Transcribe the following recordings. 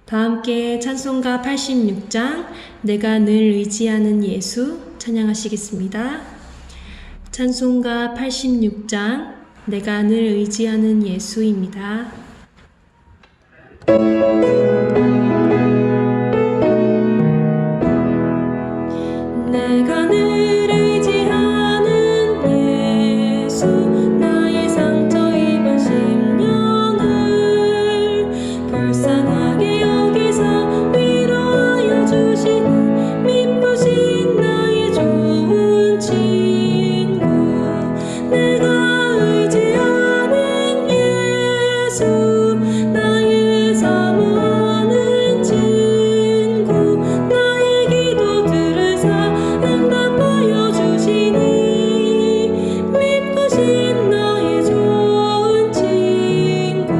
다 함께 찬송가 86장 내가 늘 의지하는 예수 찬양하시겠습니다. 찬송가 86장 내가 늘 의지하는 예수입니다. 내가 늘 의지하는 예수 나의 상처 입은 심령을 불쌍하게 여기서 위로하여 주시는 미쁘신 나의 좋은 친구 내가 의지하는 예수 나의 사모하는 친구 나의 기도 들으사 응답하여 주시니 미쁘신 나의 좋은 친구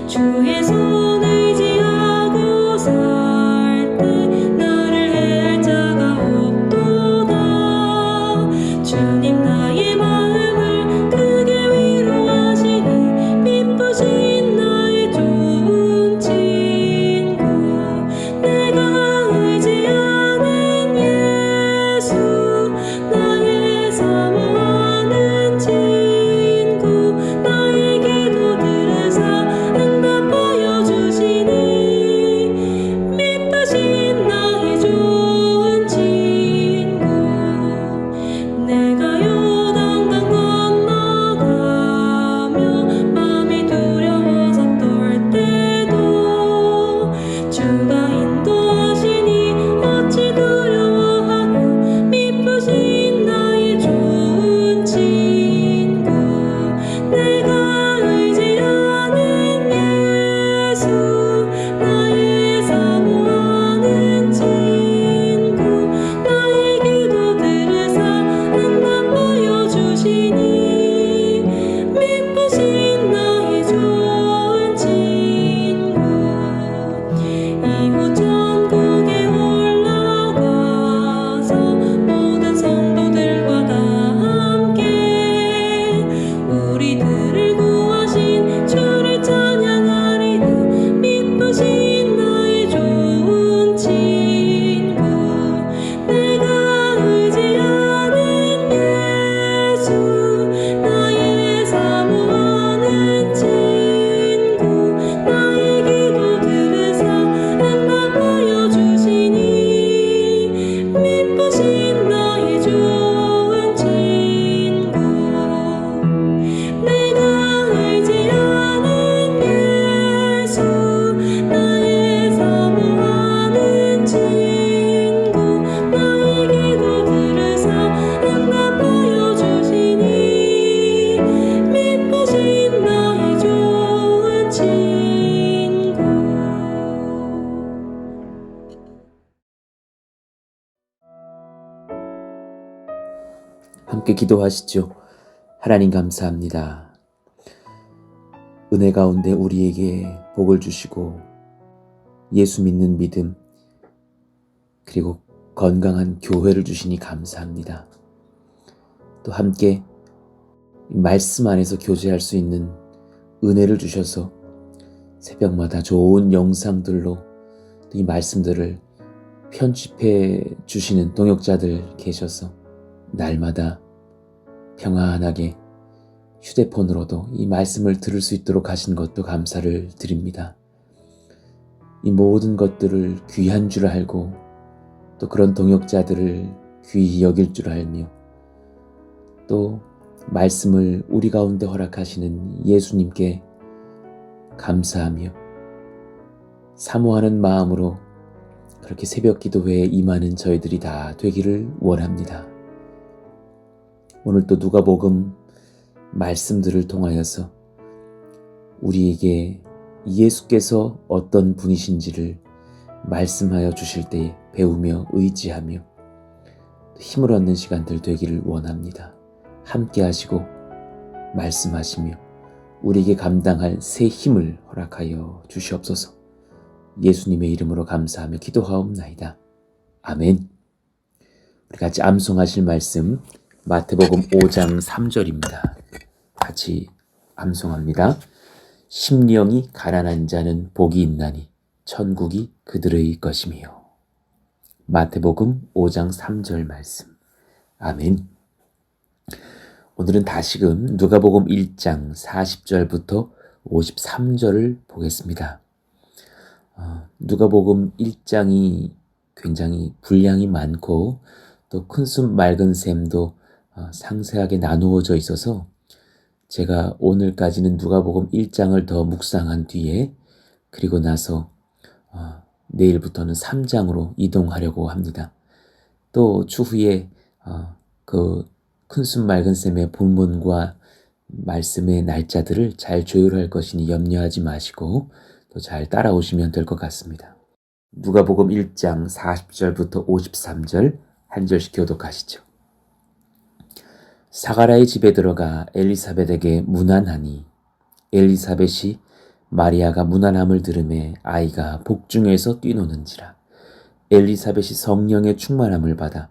주의 손 의지하고 살 때 나를 해할 자가 없도다 주님 나의 마음을 크게 위로하시니 미쁘신 나의 좋은 친구 내가 의지하는 예수 나의 사모하는 친구 나의 기도 들으사 응답하여 주시니 미쁘신 나의 좋은 친구 내가 요단강 건너가며 마음이 두려워서 떨 때도 주가 인도하시니 어찌 두려워하며 미쁘신 나의 좋은 친구 내가 의지하는 예수 나의 사모하는 친구 나의 기도 들으사 응답하여 주시니 미쁘신 나의 좋은 친구 이후 천국에 올라가서 모든 성도들과 다 함께 우리들을 구하신 주를 찬양하리는 미쁘신 나의 좋은 친구 내가 의지하는 예수 나의 사모하는 친구 나의 기도 들으사 응답하여 주시니 미쁘신 나의 좋은 친구 내가 의지하는 예수 나의 사모하는 친구 나의 기도 들으사 응답하여 주시니 미쁘신 나의 좋은 친구 함께 기도하시죠. 하나님 감사합니다. 은혜 가운데 우리에게 복을 주시고 예수 믿는 믿음 그리고 건강한 교회를 주시니 감사합니다. 또 함께 말씀 안에서 교제할 수 있는 은혜를 주셔서 새벽마다 좋은 영상들로 이 말씀들을 편집해 주시는 동역자들 계셔서 날마다 평안하게 휴대폰으로도 이 말씀을 들을 수 있도록 하신 것도 감사를 드립니다. 이 모든 것들을 귀한 줄 알고 또 그런 동역자들을 귀히 여길 줄 알며 또 말씀을 우리 가운데 허락하시는 예수님께 감사하며 사모하는 마음으로 그렇게 새벽 기도회에 임하는 저희들이 다 되기를 원합니다. 오늘 또 누가복음 말씀들을 통하여서 우리에게 예수께서 어떤 분이신지를 말씀하여 주실 때에 배우며 의지하며 힘을 얻는 시간들 되기를 원합니다. 함께 하시고 말씀하시며 우리에게 감당할 새 힘을 허락하여 주시옵소서. 예수님의 이름으로 감사하며 기도하옵나이다. 아멘. 우리 같이 암송하실 말씀 마태복음 5장 3절입니다. 같이 암송합니다. 심령이 가난한 자는 복이 있나니 천국이 그들의 것이며. 마태복음 5장 3절 말씀. 아멘. 오늘은 다시금 누가복음 1장 40절부터 53절을 보겠습니다. 누가복음 1장이 굉장히 분량이 많고 또 큰 숨 맑은 샘도 상세하게 나누어져 있어서 제가 오늘까지는 누가복음 1장을 더 묵상한 뒤에 그리고 나서 내일부터는 3장으로 이동하려고 합니다. 또 추후에 그 큰 숨 맑은 샘의 본문과 말씀의 날짜들을 잘 조율할 것이니 염려하지 마시고 또 잘 따라오시면 될 것 같습니다. 누가복음 1장 40절부터 53절 한 절씩 교독하시죠. 사가랴의 집에 들어가 엘리사벳에게 문안하니 엘리사벳이 마리아가 문안함을 들으매 아이가 복중에서 뛰노는지라. 엘리사벳이 성령의 충만함을 받아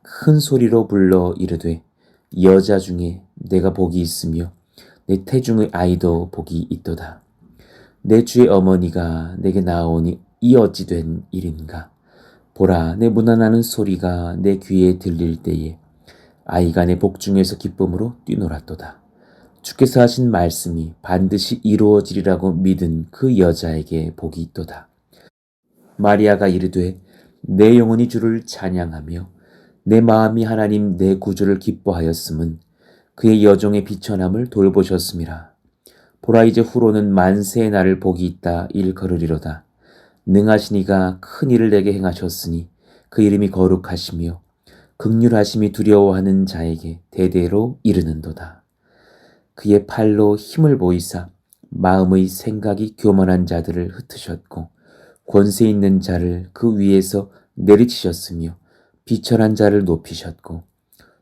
큰 소리로 불러 이르되 여자 중에 내가 복이 있으며 내 태중의 아이도 복이 있도다. 내 주의 어머니가 내게 나오니 이 어찌 된 일인가. 보라, 내 문안하는 소리가 내 귀에 들릴 때에 아이가 내 복중에서 기쁨으로 뛰놀았도다. 주께서 하신 말씀이 반드시 이루어지리라고 믿은 그 여자에게 복이 있도다. 마리아가 이르되 내 영혼이 주를 찬양하며 내 마음이 하나님 내 구주를 기뻐하였음은 그의 여종의 비천함을 돌보셨음이라. 보라, 이제 후로는 만세의 날을 복이 있다 일컬으리로다. 능하신 이가 큰 일을 내게 행하셨으니 그 이름이 거룩하시며 긍휼하심이 두려워하는 자에게 대대로 이르는도다. 그의 팔로 힘을 보이사 마음의 생각이 교만한 자들을 흩으셨고 권세 있는 자를 그 위에서 내리치셨으며 비천한 자를 높이셨고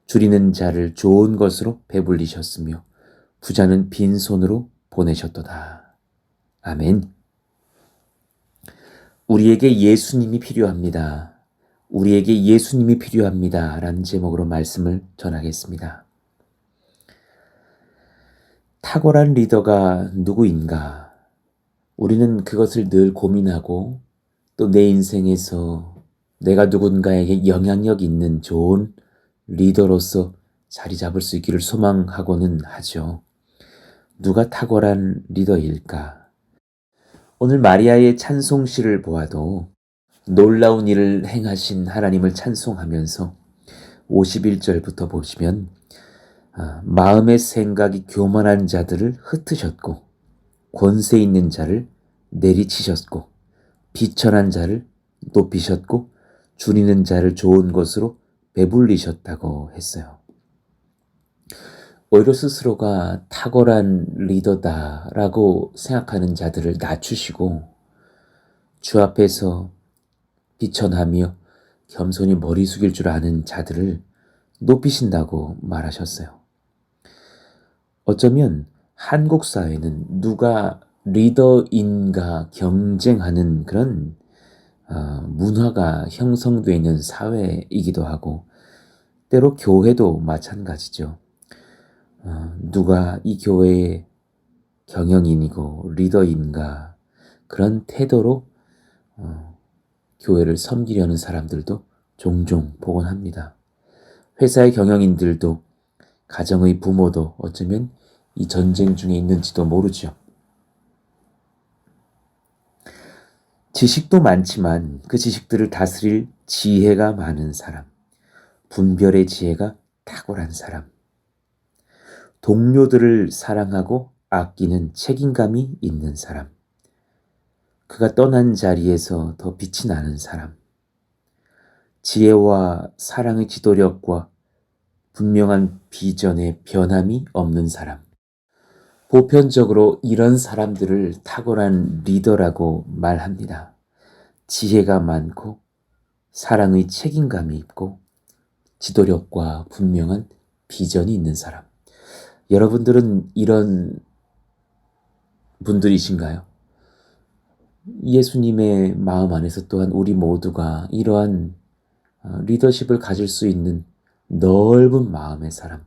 줄이는 자를 좋은 것으로 배불리셨으며 부자는 빈손으로 보내셨도다. 아멘. 우리에게 예수님이 필요합니다. 우리에게 예수님이 필요합니다. 라는 제목으로 말씀을 전하겠습니다. 탁월한 리더가 누구인가? 우리는 그것을 늘 고민하고 또 내 인생에서 내가 누군가에게 영향력 있는 좋은 리더로서 자리 잡을 수 있기를 소망하고는 하죠. 누가 탁월한 리더일까? 오늘 마리아의 찬송시를 보아도 놀라운 일을 행하신 하나님을 찬송하면서 51절부터 보시면 마음의 생각이 교만한 자들을 흩으셨고 권세 있는 자를 내리치셨고 비천한 자를 높이셨고 줄이는 자를 좋은 것으로 배불리셨다고 했어요. 오히려 스스로가 탁월한 리더다라고 생각하는 자들을 낮추시고 주 앞에서 비천하며 겸손히 머리 숙일 줄 아는 자들을 높이신다고 말하셨어요. 어쩌면 한국 사회는 누가 리더인가 경쟁하는 그런 문화가 형성되어 있는 사회이기도 하고 때로 교회도 마찬가지죠. 누가 이 교회의 경영인이고 리더인가 그런 태도로 교회를 섬기려는 사람들도 종종 보곤 합니다. 회사의 경영인들도 가정의 부모도 어쩌면 이 전쟁 중에 있는지도 모르죠. 지식도 많지만 그 지식들을 다스릴 지혜가 많은 사람, 분별의 지혜가 탁월한 사람, 동료들을 사랑하고 아끼는 책임감이 있는 사람, 그가 떠난 자리에서 더 빛이 나는 사람, 지혜와 사랑의 지도력과 분명한 비전의 변함이 없는 사람, 보편적으로 이런 사람들을 탁월한 리더라고 말합니다. 지혜가 많고 사랑의 책임감이 있고 지도력과 분명한 비전이 있는 사람. 여러분들은 이런 분들이신가요? 예수님의 마음 안에서 또한 우리 모두가 이러한 리더십을 가질 수 있는 넓은 마음의 사람,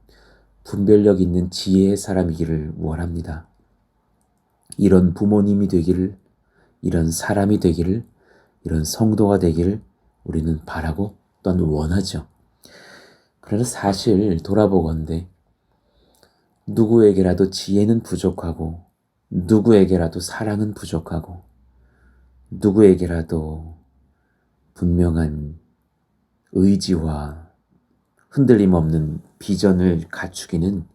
분별력 있는 지혜의 사람이기를 원합니다. 이런 부모님이 되기를, 이런 사람이 되기를, 이런 성도가 되기를 우리는 바라고 또한 원하죠. 그러나 사실 돌아보건대 누구에게라도 지혜는 부족하고, 누구에게라도 사랑은 부족하고, 누구에게라도 분명한 의지와 흔들림 없는 비전을 갖추기는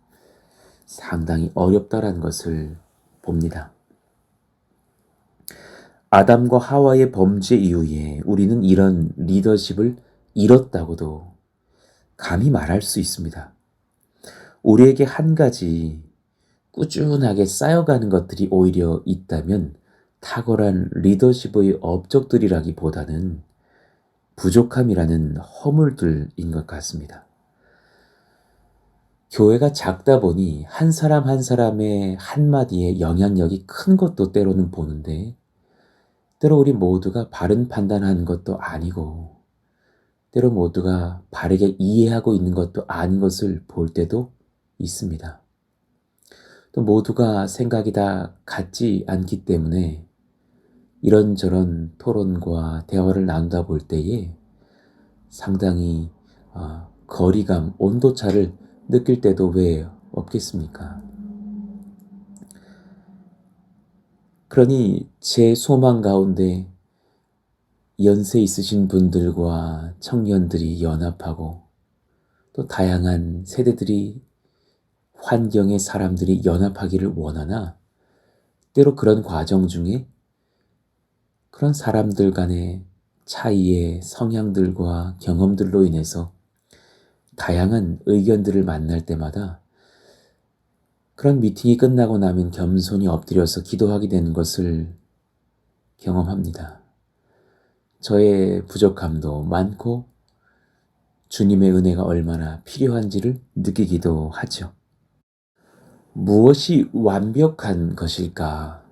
상당히 어렵다라는 것을 봅니다. 아담과 하와의 범죄 이후에 우리는 이런 리더십을 잃었다고도 감히 말할 수 있습니다. 우리에게 한 가지 꾸준하게 쌓여가는 것들이 오히려 있다면 탁월한 리더십의 업적들이라기보다는 부족함이라는 허물들인 것 같습니다. 교회가 작다 보니 한 사람 한 사람의 한마디에 영향력이 큰 것도 때로는 보는데, 때로 우리 모두가 바른 판단하는 것도 아니고, 때로 모두가 바르게 이해하고 있는 것도 아닌 것을 볼 때도 있습니다. 또 모두가 생각이 다 같지 않기 때문에 이런저런 토론과 대화를 나누다 볼 때에 상당히 거리감, 온도차를 느낄 때도 왜 없겠습니까? 그러니 제 소망 가운데 연세 있으신 분들과 청년들이 연합하고, 또 다양한 세대들이, 환경의 사람들이 연합하기를 원하나, 때로 그런 과정 중에 그런 사람들 간의 차이의 성향들과 경험들로 인해서 다양한 의견들을 만날 때마다 그런 미팅이 끝나고 나면 겸손히 엎드려서 기도하게 되는 것을 경험합니다. 저의 부족함도 많고 주님의 은혜가 얼마나 필요한지를 느끼기도 하죠. 무엇이 완벽한 것일까?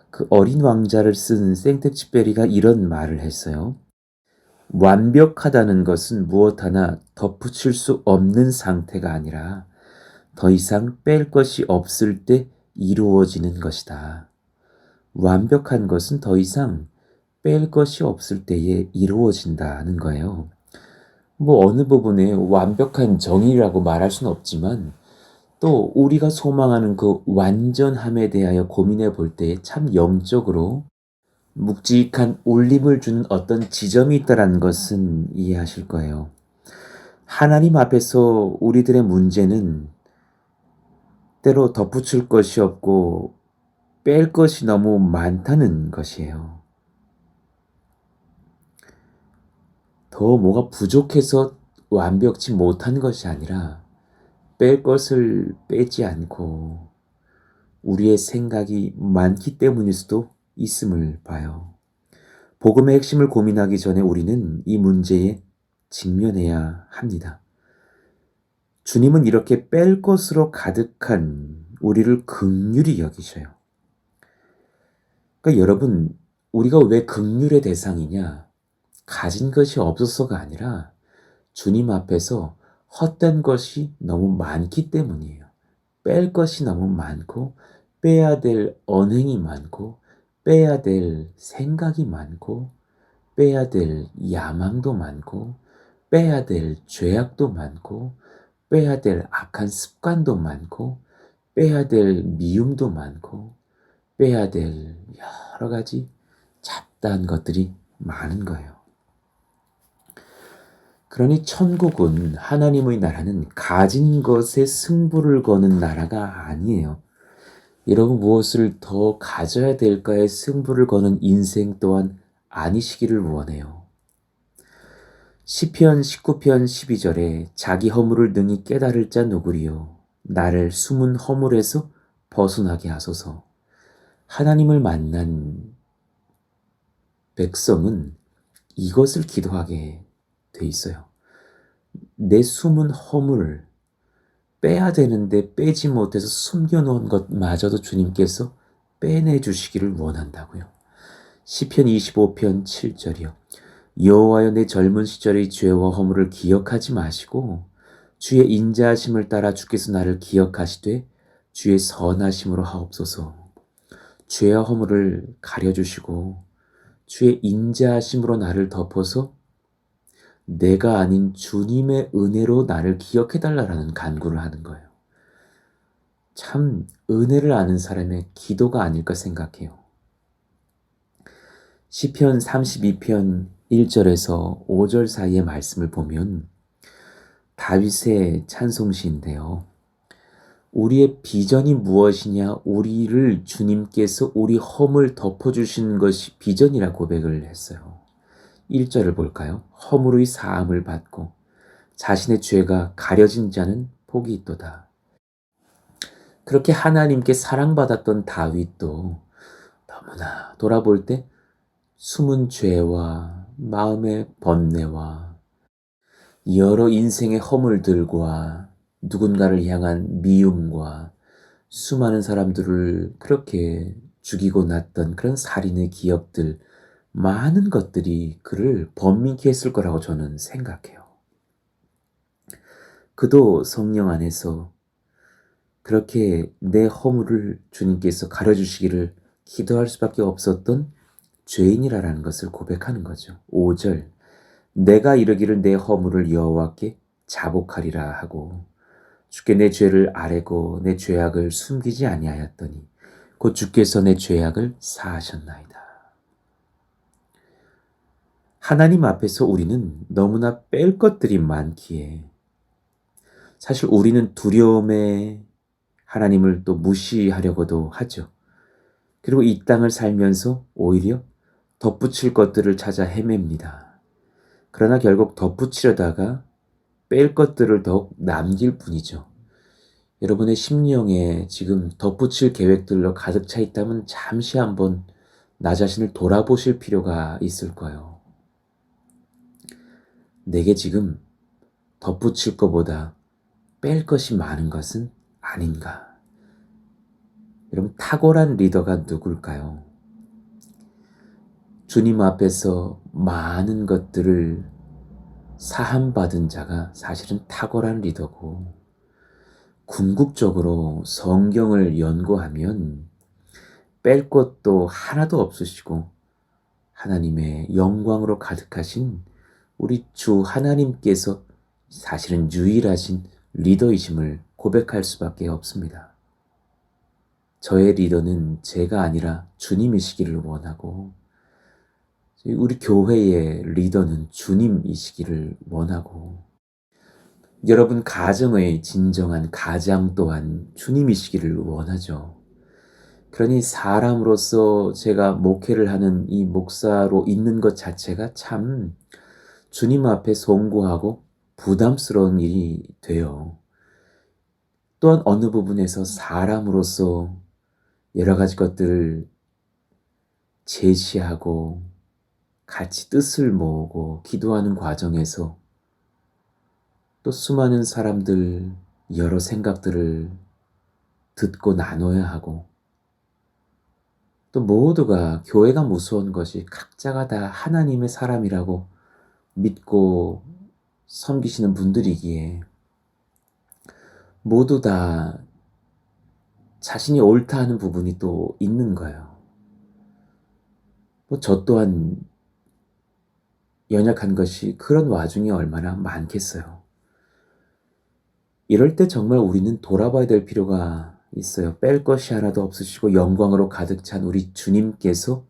그 어린 왕자를 쓴 생텍쥐페리가 이런 말을 했어요. 완벽하다는 것은 무엇 하나 덧붙일 수 없는 상태가 아니라 더 이상 뺄 것이 없을 때 이루어지는 것이다. 완벽한 것은 더 이상 뺄 것이 없을 때에 이루어진다는 거예요. 어느 부분에 완벽한 정의라고 말할 수는 없지만, 또 우리가 소망하는 그 완전함에 대하여 고민해 볼 때 참 영적으로 묵직한 울림을 주는 어떤 지점이 있다는 것은 이해하실 거예요. 하나님 앞에서 우리들의 문제는 때로 덧붙일 것이 없고 뺄 것이 너무 많다는 것이에요. 더 뭐가 부족해서 완벽치 못한 것이 아니라 뺄 것을 빼지 않고 우리의 생각이 많기 때문일 수도 있음을 봐요. 복음의 핵심을 고민하기 전에 우리는 이 문제에 직면해야 합니다. 주님은 이렇게 뺄 것으로 가득한 우리를 긍휼히 여기셔요. 그러니까 여러분, 우리가 왜 긍휼의 대상이냐? 가진 것이 없어서가 아니라 주님 앞에서 헛된 것이 너무 많기 때문이에요. 뺄 것이 너무 많고, 빼야 될 언행이 많고, 빼야 될 생각이 많고, 빼야 될 야망도 많고, 빼야 될 죄악도 많고, 빼야 될 악한 습관도 많고, 빼야 될 미움도 많고, 빼야 될 여러 가지 잡다한 것들이 많은 거예요. 그러니 천국은, 하나님의 나라는 가진 것에 승부를 거는 나라가 아니에요. 여러분, 무엇을 더 가져야 될까에 승부를 거는 인생 또한 아니시기를 원해요. 시편 19편 12절에 자기 허물을 능히 깨달을 자 누구리요? 나를 숨은 허물에서 벗어나게 하소서. 하나님을 만난 백성은 이것을 기도하게 돼 있어요. 내 숨은 허물을 빼야 되는데 빼지 못해서 숨겨놓은 것마저도 주님께서 빼내 주시기를 원한다고요. 시편 25편 7절이요. 여호와여, 내 젊은 시절의 죄와 허물을 기억하지 마시고 주의 인자하심을 따라 주께서 나를 기억하시되 주의 선하심으로 하옵소서. 죄와 허물을 가려주시고 주의 인자하심으로 나를 덮어서 내가 아닌 주님의 은혜로 나를 기억해달라는 간구를 하는 거예요. 참 은혜를 아는 사람의 기도가 아닐까 생각해요. 시편 32편 1절에서 5절 사이의 말씀을 보면 다윗의 찬송시인데요. 우리의 비전이 무엇이냐? 우리를 주님께서 우리 허물 덮어주시는 것이 비전이라 고백을 했어요. 1절을 볼까요? 허물의 사함을 받고 자신의 죄가 가려진 자는 복이 있도다. 그렇게 하나님께 사랑받았던 다윗도 너무나 돌아볼 때 숨은 죄와 마음의 번뇌와 여러 인생의 허물들과 누군가를 향한 미움과 수많은 사람들을 그렇게 죽이고 났던 그런 살인의 기억들, 많은 것들이 그를 번민케 했을 거라고 저는 생각해요. 그도 성령 안에서 그렇게 내 허물을 주님께서 가려주시기를 기도할 수밖에 없었던 죄인이라는 것을 고백하는 거죠. 5절, 내가 이르기를 내 허물을 여호와께 자복하리라 하고 주께 내 죄를 아뢰고 내 죄악을 숨기지 아니하였더니 곧 주께서 내 죄악을 사하셨나이다. 하나님 앞에서 우리는 너무나 뺄 것들이 많기에 사실 우리는 두려움에 하나님을 또 무시하려고도 하죠. 그리고 이 땅을 살면서 오히려 덧붙일 것들을 찾아 헤맵니다. 그러나 결국 덧붙이려다가 뺄 것들을 더욱 남길 뿐이죠. 여러분의 심령에 지금 덧붙일 계획들로 가득 차 있다면 잠시 한번 나 자신을 돌아보실 필요가 있을 거예요. 내게 지금 덧붙일 것보다 뺄 것이 많은 것은 아닌가? 여러분, 탁월한 리더가 누굴까요? 주님 앞에서 많은 것들을 사함받은 자가 사실은 탁월한 리더고, 궁극적으로 성경을 연구하면 뺄 것도 하나도 없으시고 하나님의 영광으로 가득하신 우리 주 하나님께서 사실은 유일하신 리더이심을 고백할 수밖에 없습니다. 저의 리더는 제가 아니라 주님이시기를 원하고 우리 교회의 리더는 주님이시기를 원하고 여러분 가정의 진정한 가장 또한 주님이시기를 원하죠. 그러니 사람으로서 제가 목회를 하는 이 목사로 있는 것 자체가 참 주님 앞에 송구하고 부담스러운 일이 돼요. 또한 어느 부분에서 사람으로서 여러 가지 것들을 제시하고 같이 뜻을 모으고 기도하는 과정에서 또 수많은 사람들 여러 생각들을 듣고 나눠야 하고 또 모두가 교회가 무서운 것이 각자가 다 하나님의 사람이라고 믿고 섬기시는 분들이기에 모두 다 자신이 옳다 하는 부분이 또 있는 거예요. 저 또한 연약한 것이 그런 와중에 얼마나 많겠어요. 이럴 때 정말 우리는 돌아봐야 될 필요가 있어요. 뺄 것이 하나도 없으시고 영광으로 가득 찬 우리 주님께서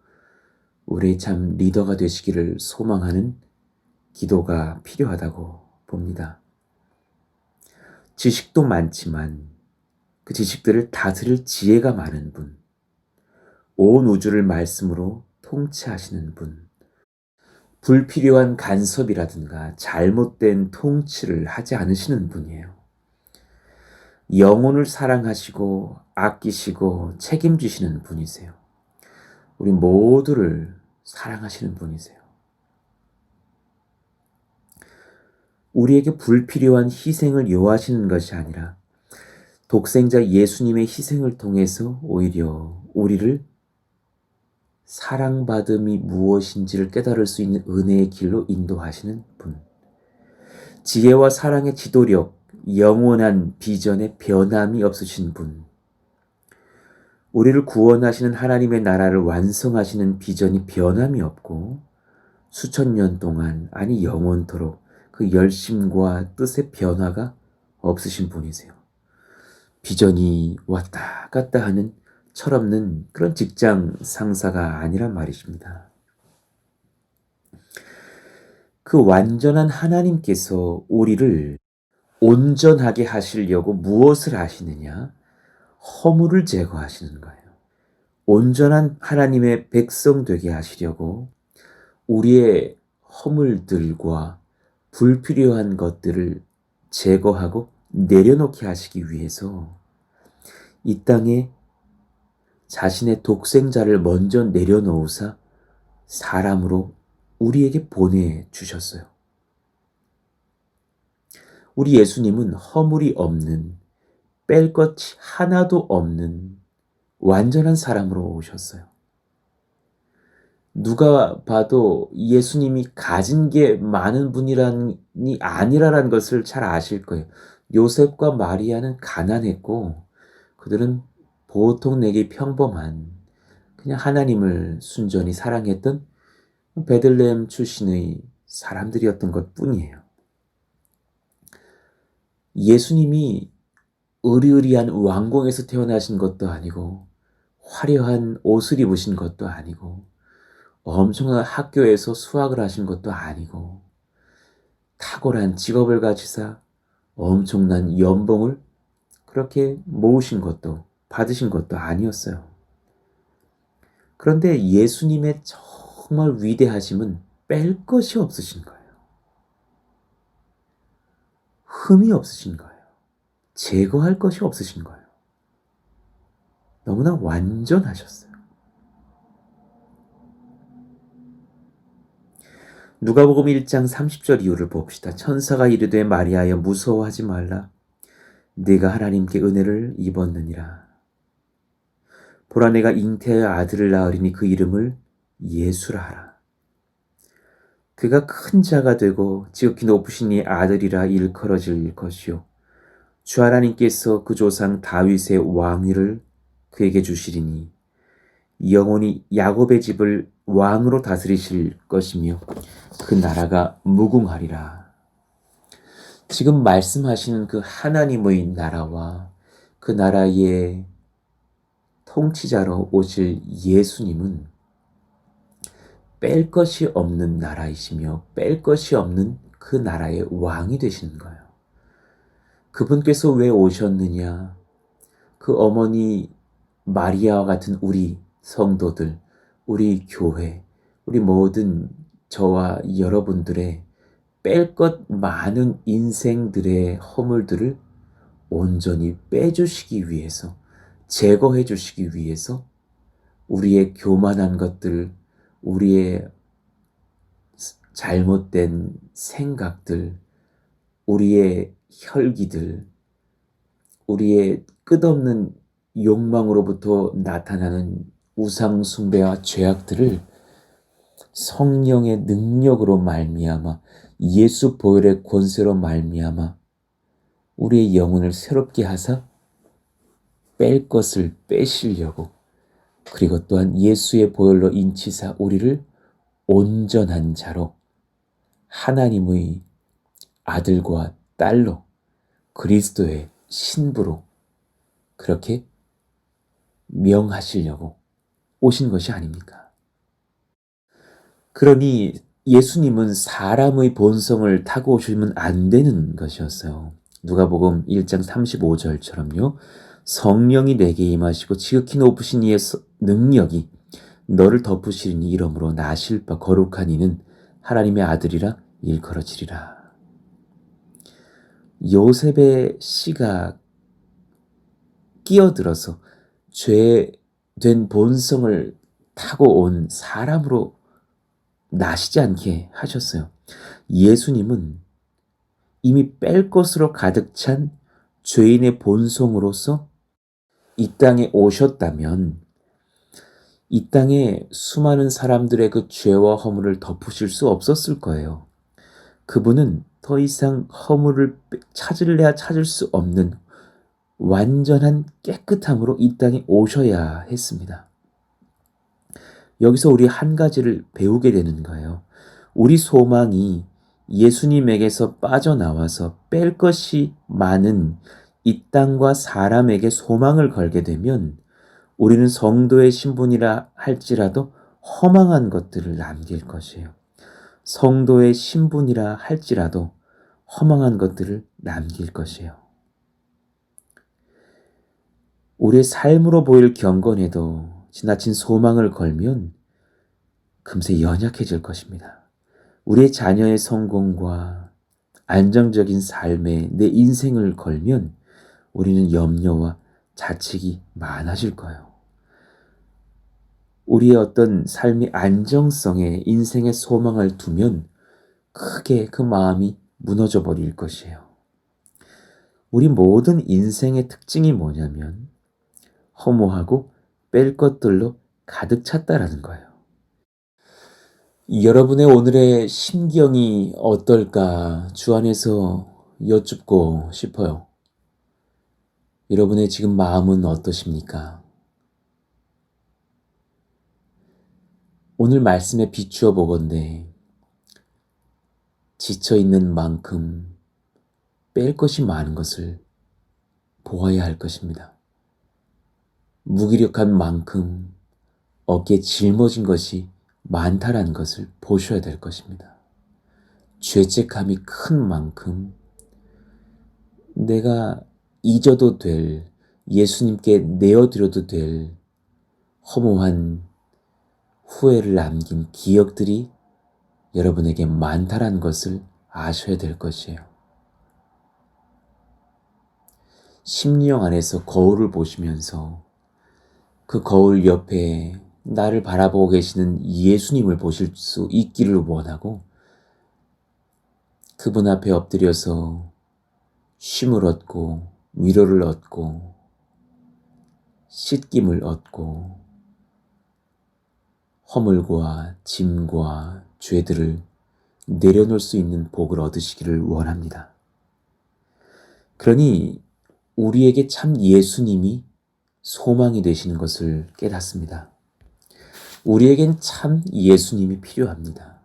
우리의 참 리더가 되시기를 소망하는 기도가 필요하다고 봅니다. 지식도 많지만 그 지식들을 다스릴 지혜가 많은 분, 온 우주를 말씀으로 통치하시는 분, 불필요한 간섭이라든가 잘못된 통치를 하지 않으시는 분이에요. 영혼을 사랑하시고 아끼시고 책임지시는 분이세요. 우리 모두를 사랑하시는 분이세요. 우리에게 불필요한 희생을 요하시는 것이 아니라 독생자 예수님의 희생을 통해서 오히려 우리를 사랑받음이 무엇인지를 깨달을 수 있는 은혜의 길로 인도하시는 분. 지혜와 사랑의 지도력, 영원한 비전에 변함이 없으신 분. 우리를 구원하시는 하나님의 나라를 완성하시는 비전이 변함이 없고 수천 년 동안, 아니 영원토록 그 열심과 뜻의 변화가 없으신 분이세요. 비전이 왔다 갔다 하는 철없는 그런 직장 상사가 아니란 말이십니다. 그 완전한 하나님께서 우리를 온전하게 하시려고 무엇을 하시느냐? 허물을 제거하시는 거예요. 온전한 하나님의 백성 되게 하시려고 우리의 허물들과 불필요한 것들을 제거하고 내려놓게 하시기 위해서 이 땅에 자신의 독생자를 먼저 내려놓으사 사람으로 우리에게 보내주셨어요. 우리 예수님은 허물이 없는, 뺄 것이 하나도 없는 완전한 사람으로 오셨어요. 누가 봐도 예수님이 가진 게 많은 분이 아니라는 것을 잘 아실 거예요. 요셉과 마리아는 가난했고 그들은 보통 내게 평범한 그냥 하나님을 순전히 사랑했던 베들레헴 출신의 사람들이었던 것 뿐이에요. 예수님이 의리의리한 왕궁에서 태어나신 것도 아니고 화려한 옷을 입으신 것도 아니고 엄청난 학교에서 수학을 하신 것도 아니고 탁월한 직업을 가지사 엄청난 연봉을 그렇게 모으신 것도 받으신 것도 아니었어요. 그런데 예수님의 정말 위대하심은 뺄 것이 없으신 거예요. 흠이 없으신 거예요. 제거할 것이 없으신 거예요. 너무나 완전하셨어요. 누가복음 1장 30절 이후를 봅시다. 천사가 이르되 마리아여 무서워하지 말라. 네가 하나님께 은혜를 입었느니라. 보라 내가 잉태하여 아들을 낳으리니 그 이름을 예수라 하라. 그가 큰 자가 되고 지극히 높으신 이 아들이라 일컬어질 것이요 주 하나님께서 그 조상 다윗의 왕위를 그에게 주시리니 영원히 야곱의 집을 왕으로 다스리실 것이며 그 나라가 무궁하리라. 지금 말씀하시는 그 하나님의 나라와 그 나라의 통치자로 오실 예수님은 뺄 것이 없는 나라이시며 뺄 것이 없는 그 나라의 왕이 되시는 거예요. 그분께서 왜 오셨느냐? 그 어머니 마리아와 같은 우리 성도들, 우리 교회, 우리 모든 저와 여러분들의 뺄 것 많은 인생들의 허물들을 온전히 빼주시기 위해서, 제거해 주시기 위해서 우리의 교만한 것들, 우리의 잘못된 생각들, 우리의 혈기들, 우리의 끝없는 욕망으로부터 나타나는 우상 숭배와 죄악들을 성령의 능력으로 말미암아 예수 보혈의 권세로 말미암아 우리의 영혼을 새롭게 하사 뺄 것을 빼시려고, 그리고 또한 예수의 보혈로 인치사 우리를 온전한 자로 하나님의 아들과 딸로 그리스도의 신부로 그렇게 명하시려고 오신 것이 아닙니까? 그러니 예수님은 사람의 본성을 타고 오시면 안 되는 것이었어요. 누가복음 1장 35절처럼요. 성령이 내게 임하시고 지극히 높으신 이의 능력이 너를 덮으시리니 이러므로 나실 바 거룩한 이는 하나님의 아들이라 일컬어지리라. 요셉의 씨가 끼어들어서 죄된 본성을 타고 온 사람으로 나시지 않게 하셨어요. 예수님은 이미 뺄 것으로 가득 찬 죄인의 본성으로서 이 땅에 오셨다면 이 땅에 수많은 사람들의 그 죄와 허물을 덮으실 수 없었을 거예요. 그분은 더 이상 허물을 찾을래야 찾을 수 없는 완전한 깨끗함으로 이 땅에 오셔야 했습니다. 여기서 우리 한 가지를 배우게 되는 거예요. 우리 소망이 예수님에게서 빠져나와서 뺄 것이 많은 이 땅과 사람에게 소망을 걸게 되면 우리는 성도의 신분이라 할지라도 허망한 것들을 남길 것이에요. 성도의 신분이라 할지라도 허망한 것들을 남길 것이에요. 우리의 삶으로 보일 경건에도 지나친 소망을 걸면 금세 연약해질 것입니다. 우리의 자녀의 성공과 안정적인 삶에 내 인생을 걸면 우리는 염려와 자책이 많아질 거예요. 우리의 어떤 삶의 안정성에 인생의 소망을 두면 크게 그 마음이 무너져 버릴 것이에요. 우리 모든 인생의 특징이 뭐냐면 허무하고 뺄 것들로 가득 찼다라는 거예요. 여러분의 오늘의 심경이 어떨까 주 안에서 여쭙고 싶어요. 여러분의 지금 마음은 어떠십니까? 오늘 말씀에 비추어 보건대 지쳐있는 만큼 뺄 것이 많은 것을 보아야 할 것입니다. 무기력한 만큼 어깨에 짊어진 것이 많다라는 것을 보셔야 될 것입니다. 죄책감이 큰 만큼 내가 잊어도 될, 예수님께 내어드려도 될 허무한 후회를 남긴 기억들이 여러분에게 많다라는 것을 아셔야 될 것이에요. 심령 안에서 거울을 보시면서 그 거울 옆에 나를 바라보고 계시는 예수님을 보실 수 있기를 원하고 그분 앞에 엎드려서 쉼을 얻고 위로를 얻고 씻김을 얻고 허물과 짐과 죄들을 내려놓을 수 있는 복을 얻으시기를 원합니다. 그러니 우리에게 참 예수님이 소망이 되시는 것을 깨닫습니다. 우리에겐 참 예수님이 필요합니다.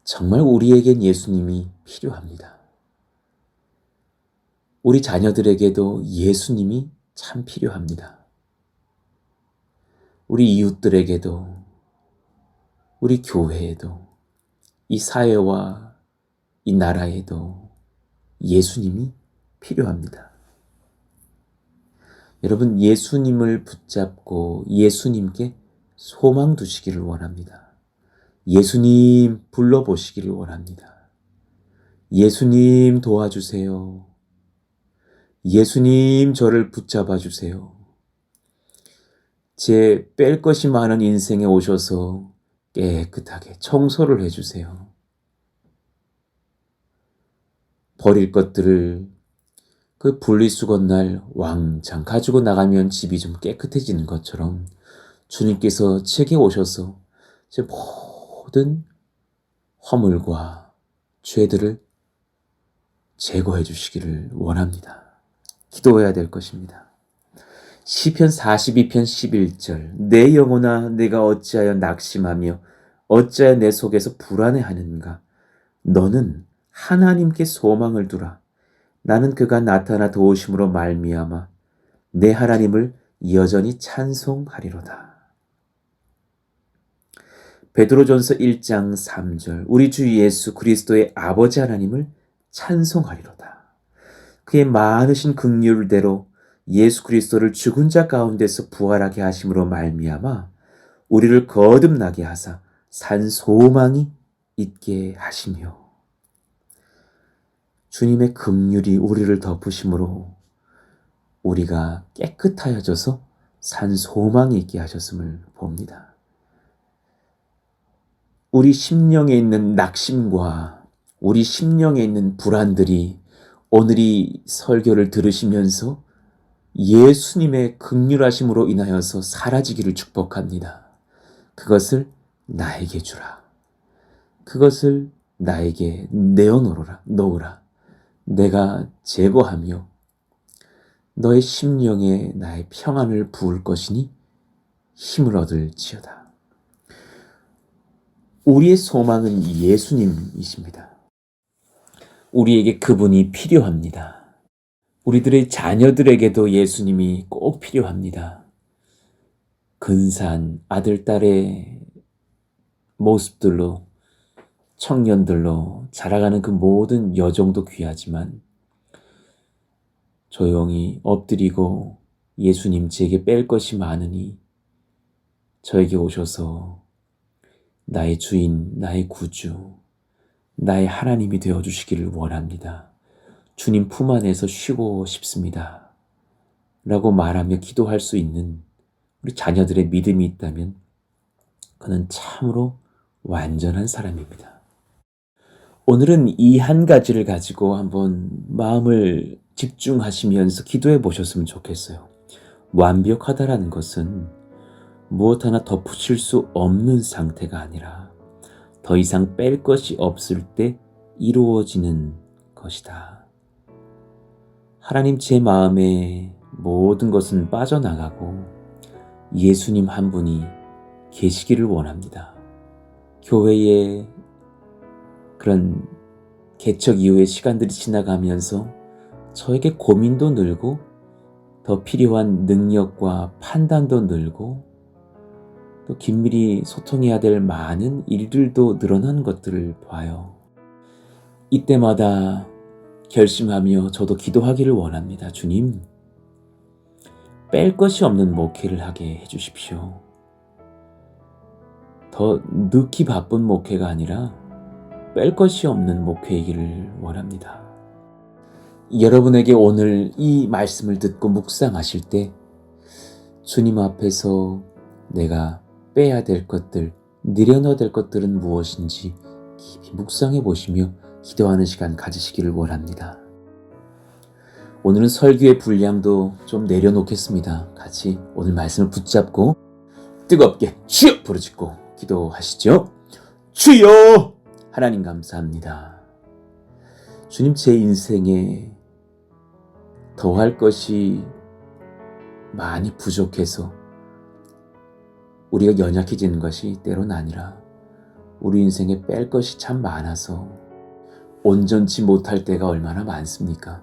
정말 우리에겐 예수님이 필요합니다. 우리 자녀들에게도 예수님이 참 필요합니다. 우리 이웃들에게도, 우리 교회에도, 이 사회와 이 나라에도 예수님이 필요합니다. 여러분, 예수님을 붙잡고 예수님께 소망 두시기를 원합니다. 예수님 불러보시기를 원합니다. 예수님 도와주세요. 예수님 저를 붙잡아 주세요. 제 뺄 것이 많은 인생에 오셔서 깨끗하게 청소를 해주세요. 버릴 것들을 그 분리수거 날 왕창 가지고 나가면 집이 좀 깨끗해지는 것처럼 주님께서 제게 오셔서 제 모든 허물과 죄들을 제거해 주시기를 원합니다. 기도해야 될 것입니다. 시편 42편 11절 내 영혼아 내가 어찌하여 낙심하며 어찌하여 내 속에서 불안해하는가. 너는 하나님께 소망을 두라. 나는 그가 나타나 도우심으로 말미암아 내 하나님을 여전히 찬송하리로다. 베드로전서 1장 3절 우리 주 예수 그리스도의 아버지 하나님을 찬송하리로다. 그의 많으신 긍휼대로 예수 그리스도를 죽은 자 가운데서 부활하게 하심으로 말미암아 우리를 거듭나게 하사 산 소망이 있게 하시며 주님의 긍휼이 우리를 덮으심으로 우리가 깨끗하여져서 산 소망이 있게 하셨음을 봅니다. 우리 심령에 있는 낙심과 우리 심령에 있는 불안들이 오늘 이 설교를 들으시면서 예수님의 긍휼하심으로 인하여서 사라지기를 축복합니다. 그것을 나에게 주라. 그것을 나에게 내어놓으라. 내가 제거하며 너의 심령에 나의 평안을 부을 것이니 힘을 얻을지어다. 우리의 소망은 예수님이십니다. 우리에게 그분이 필요합니다. 우리들의 자녀들에게도 예수님이 꼭 필요합니다. 근사한 아들, 딸의 모습들로, 청년들로 자라가는 그 모든 여정도 귀하지만 조용히 엎드리고 예수님 제게 뺄 것이 많으니 저에게 오셔서 나의 주인, 나의 구주, 나의 하나님이 되어주시기를 원합니다. 주님 품 안에서 쉬고 싶습니다. 라고 말하며 기도할 수 있는 우리 자녀들의 믿음이 있다면 그는 참으로 완전한 사람입니다. 오늘은 이 한 가지를 가지고 한번 마음을 집중하시면서 기도해 보셨으면 좋겠어요. 완벽하다라는 것은 무엇 하나 덧붙일 수 없는 상태가 아니라 더 이상 뺄 것이 없을 때 이루어지는 것이다. 하나님, 제 마음에 모든 것은 빠져나가고 예수님 한 분이 계시기를 원합니다. 교회의 그런 개척 이후의 시간들이 지나가면서 저에게 고민도 늘고 더 필요한 능력과 판단도 늘고 또 긴밀히 소통해야 될 많은 일들도 늘어난 것들을 봐요. 이때마다 결심하며 저도 기도하기를 원합니다. 주님, 뺄 것이 없는 목회를 하게 해주십시오. 더 늦기 바쁜 목회가 아니라 뺄 것이 없는 목회이기를 원합니다. 여러분에게 오늘 이 말씀을 듣고 묵상하실 때 주님 앞에서 내가 빼야 될 것들, 내려놔야 될 것들은 무엇인지 깊이 묵상해 보시며 기도하는 시간 가지시기를 원합니다. 오늘은 설교의 분량도 좀 내려놓겠습니다. 같이 오늘 말씀을 붙잡고 뜨겁게 주여 부르짖고 기도하시죠. 주여! 하나님 감사합니다. 주님, 제 인생에 더할 것이 많이 부족해서 우리가 연약해지는 것이 때로는 아니라 우리 인생에 뺄 것이 참 많아서 온전치 못할 때가 얼마나 많습니까?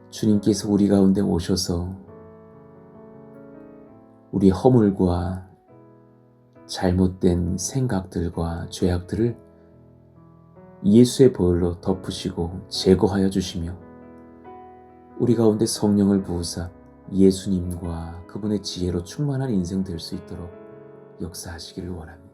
주님께서 우리 가운데 오셔서 우리 허물과 잘못된 생각들과 죄악들을 예수의 보혈로 덮으시고 제거하여 주시며 우리 가운데 성령을 부으사 예수님과 그분의 지혜로 충만한 인생 될 수 있도록 역사하시기를 원합니다.